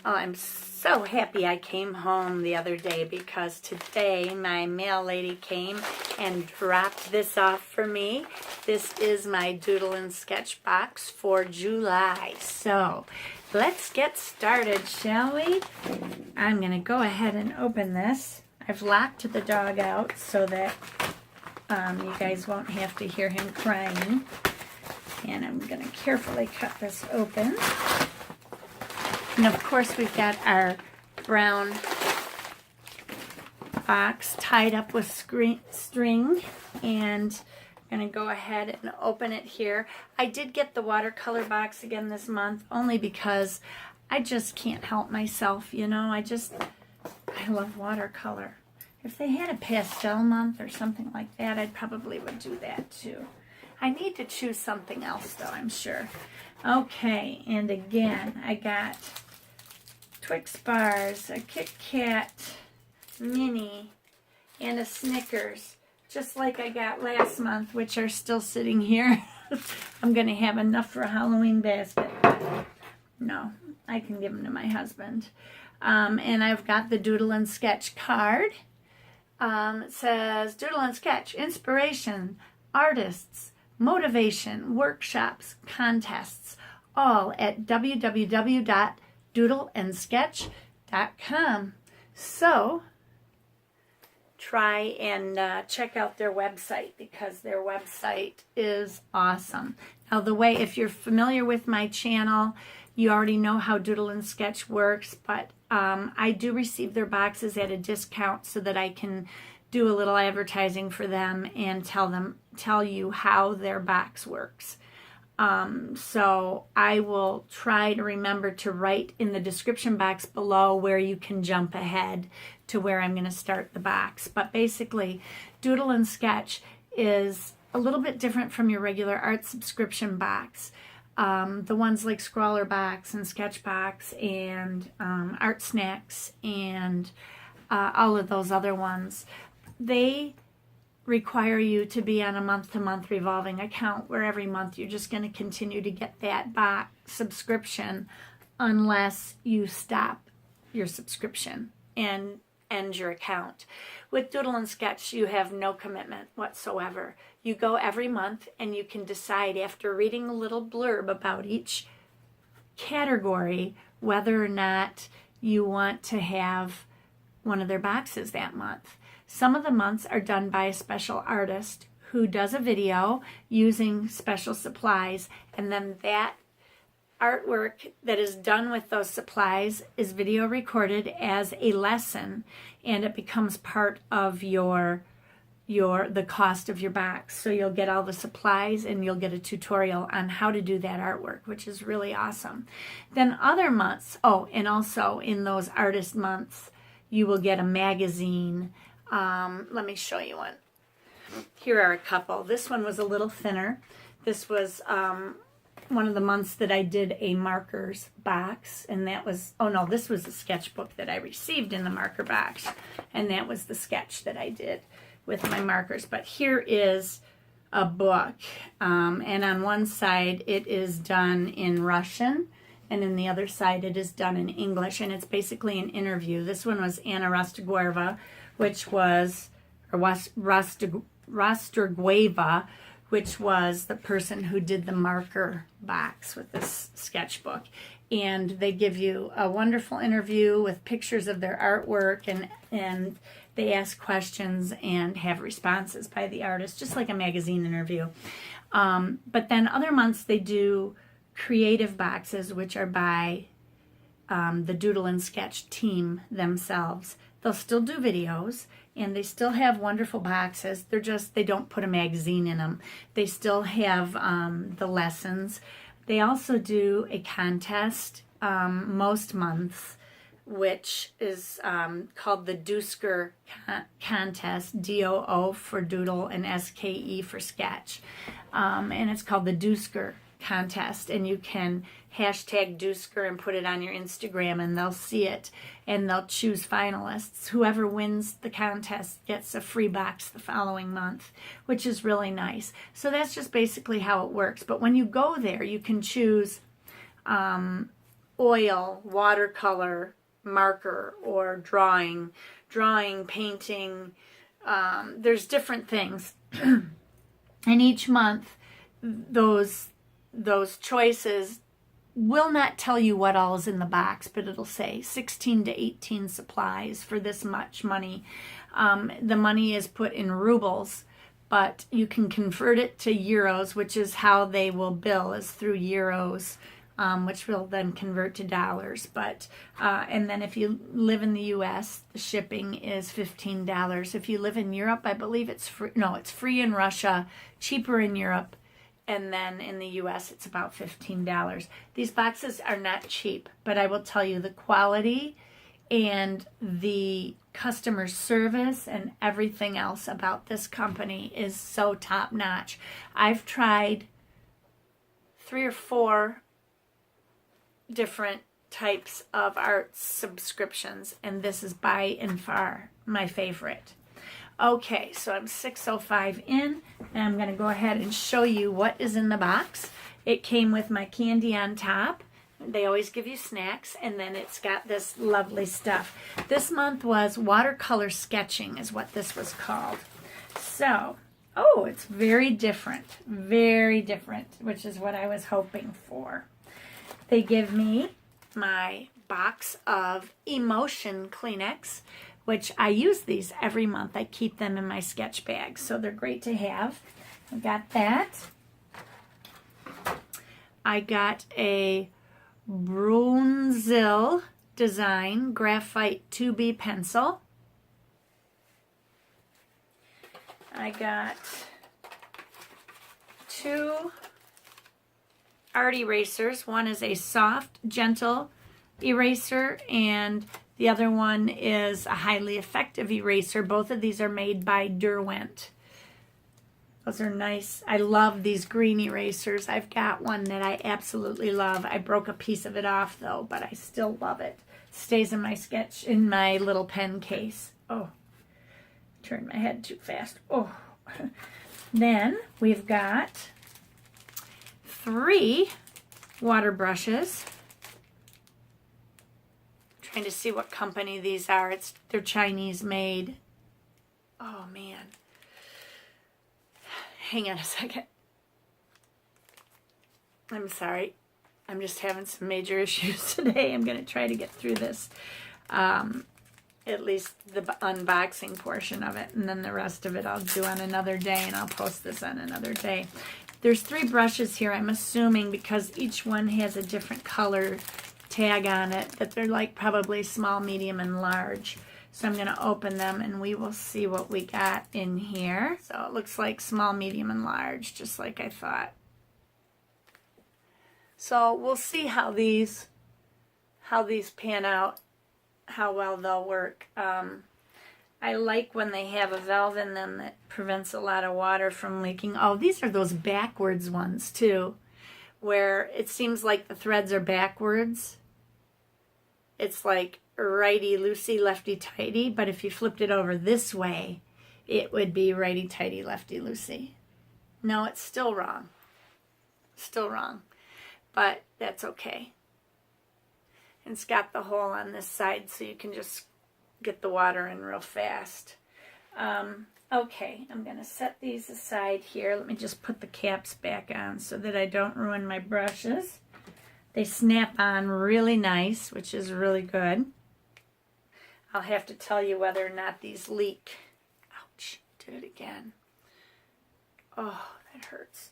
Oh, I'm so happy I came home the other day because today my mail lady came and dropped this off for me. This is my Doodle and Sketch box for July. So let's get started, shall we? I'm going to go ahead and open this. I've locked the dog out so that you guys won't have to hear him crying. And I'm going to carefully cut this open. And of course we've got our brown box tied up with string, and I'm going to go ahead and open it here. I did get the watercolor box again this month only because I just can't help myself, you know. I love watercolor. If they had a pastel month or something like that, I probably would do that too. I need to choose something else though, I'm sure. Okay, and again, I got Twix bars, a Kit Kat mini, and a Snickers, just like I got last month, which are still sitting here. I'm going to have enough for a Halloween basket. No, I can give them to my husband. And I've got the Doodle and Sketch card. It says, Doodle and Sketch, inspiration, artists, motivation, workshops, contests, all at www.doodleandsketch.com. So try and check out their website because their website is awesome. Now if you're familiar with my channel, you already know how Doodle and Sketch works, but I do receive their boxes at a discount so that I can do a little advertising for them and tell you how their box works. So I will try to remember to write in the description box below where you can jump ahead to where I'm going to start the box. But basically, Doodle and Sketch is a little bit different from your regular art subscription box. The ones like Scrawler Box and Sketch Box and Art Snacks and all of those other ones, they require you to be on a month-to-month revolving account where every month you're just going to continue to get that box subscription unless you stop your subscription and end your account. With Doodle and Sketch, you have no commitment whatsoever. You go every month and you can decide after reading a little blurb about each category whether or not you want to have one of their boxes that month. Some of the months are done by a special artist who does a video using special supplies, and then that artwork that is done with those supplies is video recorded as a lesson, and it becomes part of the cost of your box. So you'll get all the supplies and you'll get a tutorial on how to do that artwork, which is really awesome. Then other months, and also in those artist months, you will get a magazine. Let me show you one. Here are a couple. This one was a little thinner. This was one of the months that I did a markers box, and that was, this was a sketchbook that I received in the marker box, and that was the sketch that I did with my markers. But here is a book, and on one side it is done in Russian, and in the other side it is done in English, and it's basically an interview. This one was Anna Rostrogueva, which was the person who did the marker box with this sketchbook. And they give you a wonderful interview with pictures of their artwork, and they ask questions and have responses by the artist, just like a magazine interview. But then other months they do creative boxes, which are by the Doodle and Sketch team themselves. They'll still do videos, and they still have wonderful boxes. They don't put a magazine in them. They still have the lessons. They also do a contest most months, which is called the Doosker contest, D-O-O for Doodle and S-K-E for Sketch. And it's called the Doosker contest, and you can hashtag Doosker and put it on your Instagram, and they'll see it, and they'll choose finalists. Whoever wins the contest gets a free box the following month, which is really nice. So that's just basically how it works. But when you go there, you can choose oil, watercolor, marker, or drawing, painting. There's different things. And each month, those choices will not tell you what all is in the box, but it'll say 16 to 18 supplies for this much money. The money is put in rubles, but you can convert it to euros, which is how they will bill, is through euros, which will then convert to dollars. But and then if you live in the U.S., the shipping is $15. If you live in Europe, I believe it's free. No, it's free in Russia, cheaper in Europe, and then in the U.S. it's about $15. These boxes are not cheap, but I will tell you the quality and the customer service and everything else about this company is so top notch. I've tried 3 or 4 different types of art subscriptions, and this is by and far my favorite. Okay, so I'm 6:05 in, and I'm going to go ahead and show you what is in the box. It came with my candy on top. They always give you snacks, and then it's got this lovely stuff. This month was watercolor sketching is what this was called. So, oh, it's very different, which is what I was hoping for. They give me my box of emotion Kleenex, which I use these every month. I keep them in my sketch bag, so they're great to have. I got that. I got a Brunzel Design Graphite 2B pencil. I got 2 art erasers. One is a soft, gentle eraser, and the other one is a highly effective eraser. Both of these are made by Derwent. Those are nice. I love these green erasers. I've got one that I absolutely love. I broke a piece of it off though, but I still love it. Stays in my little pen case. Oh, turned my head too fast. Oh. Then we've got 3 water brushes. Trying to see what company these are. They're Chinese made. Oh man. Hang on a second. I'm sorry. I'm just having some major issues today. I'm going to try to get through this. At least the unboxing portion of it. And then the rest of it I'll do on another day. And I'll post this on another day. There's 3 brushes here. I'm assuming because each one has a different color tag on it that they're like probably small, medium, and large. So I'm going to open them and we will see what we got in here. So it looks like small, medium, and large, just like I thought. So we'll see how these pan out, how well they'll work. I like when they have a valve in them that prevents a lot of water from leaking. Oh, these are those backwards ones too, where it seems like the threads are backwards. It's like righty-loosey, lefty-tighty, but if you flipped it over this way, it would be righty-tighty, lefty-loosey. No, it's still wrong. Still wrong. But that's okay. And it's got the hole on this side so you can just get the water in real fast. Okay, I'm going to set these aside here. Let me just put the caps back on so that I don't ruin my brushes. They snap on really nice, which is really good. I'll have to tell you whether or not these leak. Ouch, did it again. Oh, that hurts.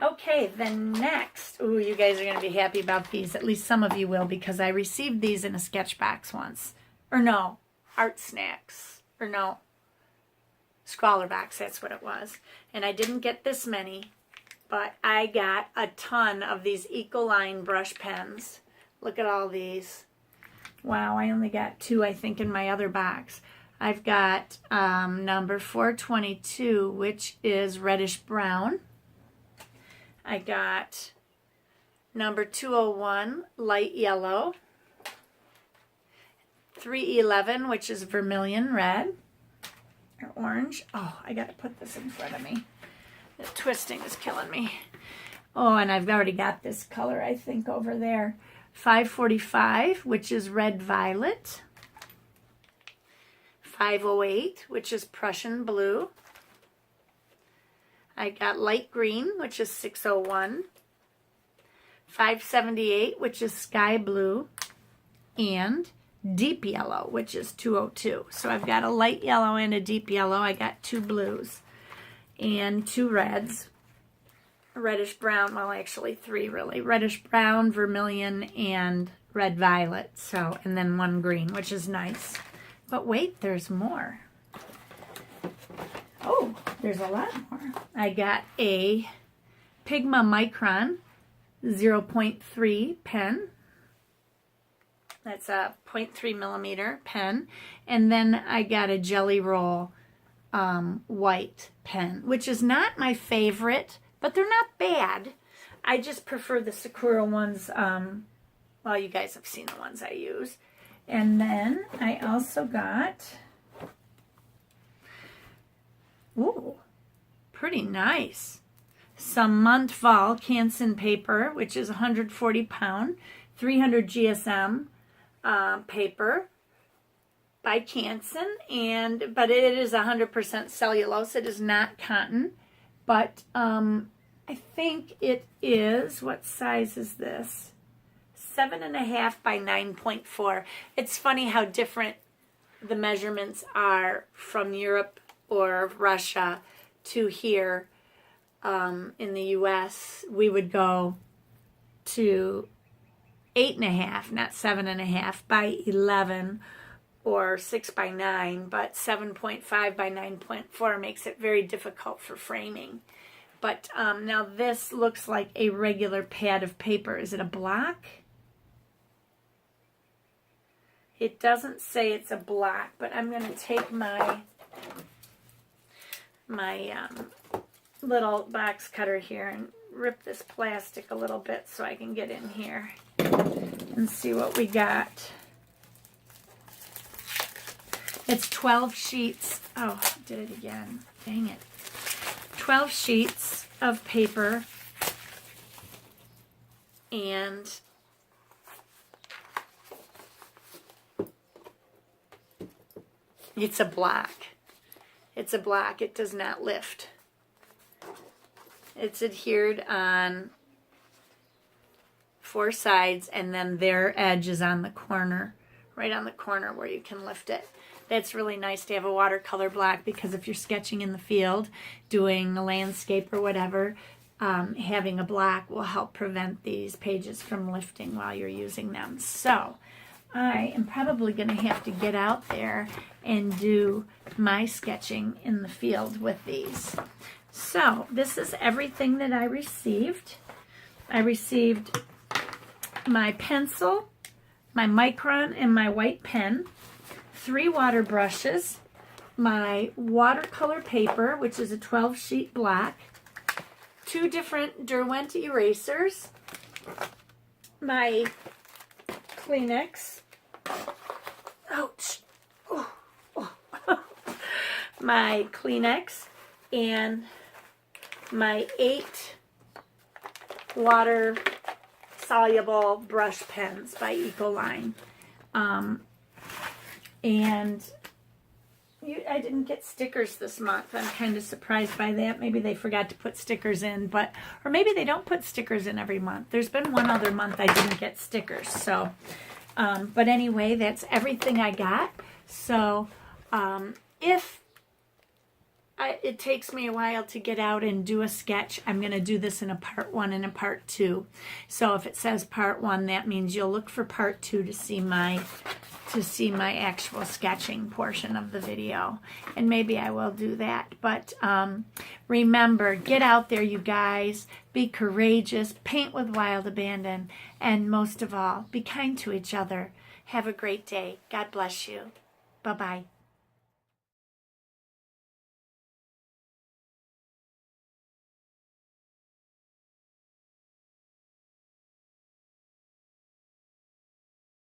Okay, then next, ooh, you guys are going to be happy about these. At least some of you will, because I received these in a sketch box once. Or no, Art Snacks. Or no, Scrawler Box, that's what it was. And I didn't get this many, but I got a ton of these Ecoline brush pens. Look at all these. Wow, I only got 2, I think, in my other box. I've got number 422, which is reddish brown. I got number 201, light yellow. 311, which is vermilion red or orange. Oh, I got to put this in front of me. The twisting is killing me. Oh, and I've already got this color, I think, over there. 545, which is red violet. 508, which is Prussian blue. I got light green, which is 601. 578, which is sky blue. And deep yellow, which is 202. So I've got a light yellow and a deep yellow. I got 2 blues and 2 reds. Reddish brown, well actually 3 really. Reddish brown, vermilion, and red violet. So, and then 1 green, which is nice. But wait, there's more. Oh, there's a lot more. I got a Pigma Micron 0.3 pen. That's a 0.3 millimeter pen. And then I got a Jelly Roll white pen, which is not my favorite, but they're not bad. I just prefer the Sakura ones. Well, you guys have seen the ones I use. And then I also got, ooh, pretty nice, some Montval Canson paper, which is 140 pound, 300 GSM paper by Canson, but it is 100% cellulose. It is not cotton, but I think it is, what size is this? 7.5 by 9.4. It's funny how different the measurements are from Europe or Russia to here in the US. We would go to 8.5, not 7.5 by 11 or 6 by 9, but 7.5 by 9.4 makes it very difficult for framing. But now this looks like a regular pad of paper. Is it a block? It doesn't say it's a block, but I'm going to take my little box cutter here and rip this plastic a little bit so I can get in here and see what we got. It's 12 sheets. Oh, I did it again. Dang it. 12 sheets of paper, and it's a block. It's a block. It does not lift. It's adhered on 4 sides, and then their edge is on the corner, right on the corner where you can lift it. That's really nice to have a watercolor block, because if you're sketching in the field, doing a landscape or whatever, having a block will help prevent these pages from lifting while you're using them. So I am probably going to have to get out there and do my sketching in the field with these. So this is everything that I received. I received my pencil, my Micron, and my white pen, 3 water brushes, my watercolor paper, which is a 12-sheet block, 2 different Derwent erasers, my Kleenex, ouch, oh, oh. My Kleenex, and my 8 water soluble brush pens by Ecoline. And I didn't get stickers this month. I'm kind of surprised by that. Maybe they forgot to put stickers in, or maybe they don't put stickers in every month. There's been one other month I didn't get stickers. So, but anyway, that's everything I got. So, if it takes me a while to get out and do a sketch, I'm going to do this in a part 1 and a part 2. So if it says part 1, that means you'll look for part 2 to see my actual sketching portion of the video. And maybe I will do that. But remember, get out there, you guys. Be courageous. Paint with wild abandon. And most of all, be kind to each other. Have a great day. God bless you. Bye-bye.